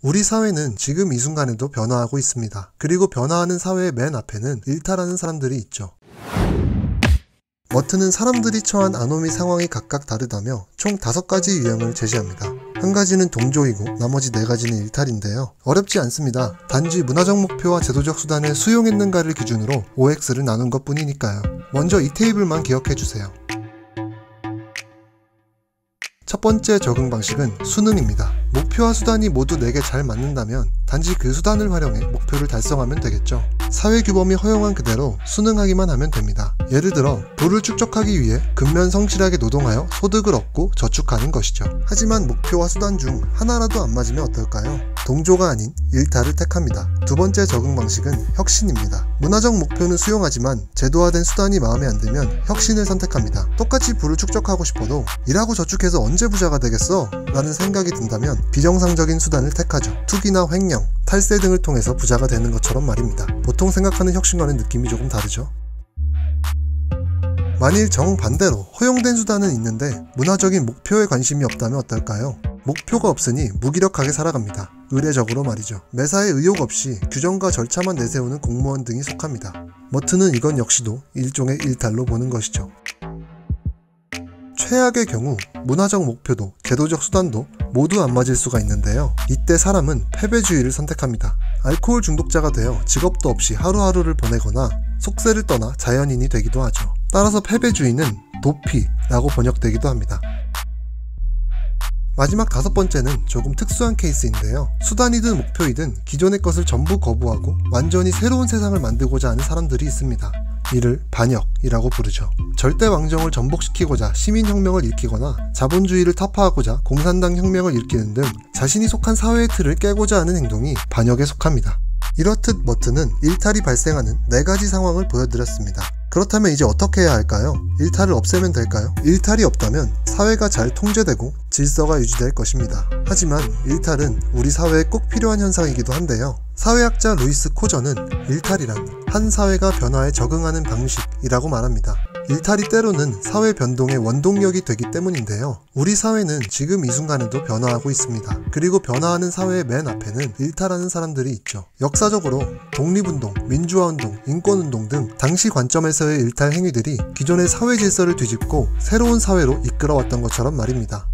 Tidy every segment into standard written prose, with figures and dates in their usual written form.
우리 사회는 지금 이 순간에도 변화하고 있습니다. 그리고 변화하는 사회의 맨 앞에는 일탈하는 사람들이 있죠. 머튼은 사람들이 처한 아노미 상황이 각각 다르다며 총 5가지 유형을 제시합니다. 한 가지는 동조이고 나머지 4가지는 일탈인데요. 어렵지 않습니다. 단지 문화적 목표와 제도적 수단을 수용했는가를 기준으로 OX를 나눈 것 뿐이니까요. 먼저 이 테이블만 기억해주세요. 첫 번째 적응 방식은 수능입니다. 목표와 수단이 모두 내게 잘 맞는다면 단지 그 수단을 활용해 목표를 달성하면 되겠죠. 사회규범이 허용한 그대로 수능하기만 하면 됩니다. 예를 들어 부를 축적하기 위해 근면 성실하게 노동하여 소득을 얻고 저축하는 것이죠. 하지만 목표와 수단 중 하나라도 안 맞으면 어떨까요? 동조가 아닌 일탈을 택합니다. 두 번째 적응 방식은 혁신입니다. 문화적 목표는 수용하지만 제도화된 수단이 마음에 안 들면 혁신을 선택합니다. 똑같이 부를 축적하고 싶어도 일하고 저축해서 언제 부자가 되겠어? 라는 생각이 든다면 비정상적인 수단을 택하죠. 투기나 횡령, 탈세 등을 통해서 부자가 되는 것처럼 말입니다. 보통 생각하는 혁신과는 느낌이 조금 다르죠. 만일 정반대로 허용된 수단은 있는데 문화적인 목표에 관심이 없다면 어떨까요? 목표가 없으니 무기력하게 살아갑니다. 의례적으로 말이죠. 매사에 의욕 없이 규정과 절차만 내세우는 공무원 등이 속합니다. 머튼은 이건 역시도 일종의 일탈로 보는 것이죠. 최악의 경우 문화적 목표도 제도적 수단도 모두 안 맞을 수가 있는데요. 이때 사람은 패배주의를 선택합니다. 알코올 중독자가 되어 직업도 없이 하루하루를 보내거나 속세를 떠나 자연인이 되기도 하죠. 따라서 패배주의는 도피라고 번역되기도 합니다. 마지막 5번째는 조금 특수한 케이스인데요. 수단이든 목표이든 기존의 것을 전부 거부하고 완전히 새로운 세상을 만들고자 하는 사람들이 있습니다. 이를 반역이라고 부르죠. 절대 왕정을 전복시키고자 시민혁명을 일으키거나 자본주의를 타파하고자 공산당 혁명을 일으키는 등 자신이 속한 사회의 틀을 깨고자 하는 행동이 반역에 속합니다. 이렇듯 머튼은 일탈이 발생하는 4가지 상황을 보여드렸습니다. 그렇다면 이제 어떻게 해야 할까요? 일탈을 없애면 될까요? 일탈이 없다면 사회가 잘 통제되고 질서가 유지될 것입니다. 하지만 일탈은 우리 사회에 꼭 필요한 현상이기도 한데요. 사회학자 루이스 코저는 일탈이란 한 사회가 변화에 적응하는 방식이라고 말합니다. 일탈이 때로는 사회 변동의 원동력이 되기 때문인데요. 우리 사회는 지금 이 순간에도 변화하고 있습니다. 그리고 변화하는 사회의 맨 앞에는 일탈하는 사람들이 있죠. 역사적으로 독립운동, 민주화운동, 인권운동 등 당시 관점에서의 일탈 행위들이 기존의 사회 질서를 뒤집고 새로운 사회로 이끌어왔던 것처럼 말입니다.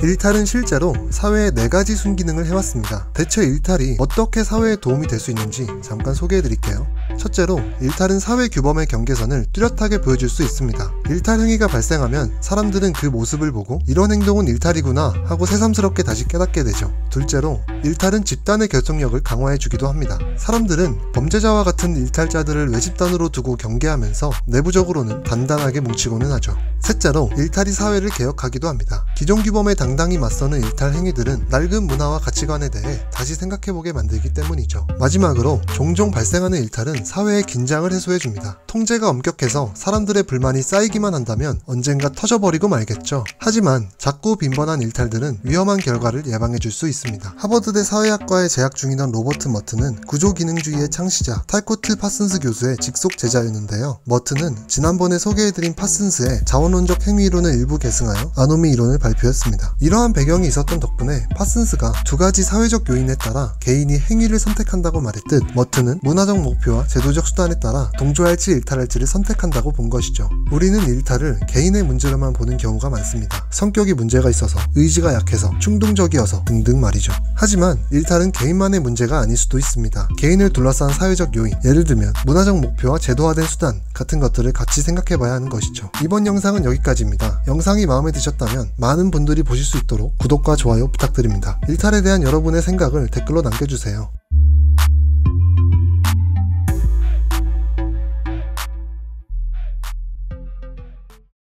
일탈은 실제로 사회의 4가지 순기능을 해왔습니다. 대체 일탈이 어떻게 사회에 도움이 될 수 있는지 잠깐 소개해드릴게요. 첫째로, 일탈은 사회 규범의 경계선을 뚜렷하게 보여줄 수 있습니다. 일탈 행위가 발생하면 사람들은 그 모습을 보고 이런 행동은 일탈이구나 하고 새삼스럽게 다시 깨닫게 되죠. 둘째로, 일탈은 집단의 결속력을 강화해주기도 합니다. 사람들은 범죄자와 같은 일탈자들을 외집단으로 두고 경계하면서 내부적으로는 단단하게 뭉치고는 하죠. 셋째로, 일탈이 사회를 개혁하기도 합니다. 기존 규범에 당당히 맞서는 일탈 행위들은 낡은 문화와 가치관에 대해 다시 생각해보게 만들기 때문이죠. 마지막으로, 종종 발생하는 일탈은 사회의 긴장을 해소해줍니다. 통제가 엄격해서 사람들의 불만이 쌓이기만 한다면 언젠가 터져버리고 말겠죠. 하지만 자꾸 빈번한 일탈들은 위험한 결과를 예방해줄 수 있습니다. 하버드대 사회학과에 재학 중이던 로버트 머튼은 구조기능주의의 창시자 탈코트 파슨스 교수의 직속 제자였는데요. 머튼은 지난번에 소개해드린 파슨스의 자원론적 행위이론을 일부 계승하여 아노미 이론을 발표했습니다. 이러한 배경이 있었던 덕분에 파슨스가 2가지 사회적 요인에 따라 개인이 행위를 선택한다고 말했듯 머튼은 문화적 목표와 제도적 수단에 따라 동조할지 일탈할지를 선택한다고 본 것이죠. 우리는 일탈을 개인의 문제로만 보는 경우가 많습니다. 성격이 문제가 있어서, 의지가 약해서, 충동적이어서 등등 말이죠. 하지만 일탈은 개인만의 문제가 아닐 수도 있습니다. 개인을 둘러싼 사회적 요인, 예를 들면 문화적 목표와 제도화된 수단 같은 것들을 같이 생각해봐야 하는 것이죠. 이번 영상은 여기까지입니다. 영상이 마음에 드셨다면 많은 분들이 보실 수 있도록 구독과 좋아요 부탁드립니다. 일탈에 대한 여러분의 생각을 댓글로 남겨주세요.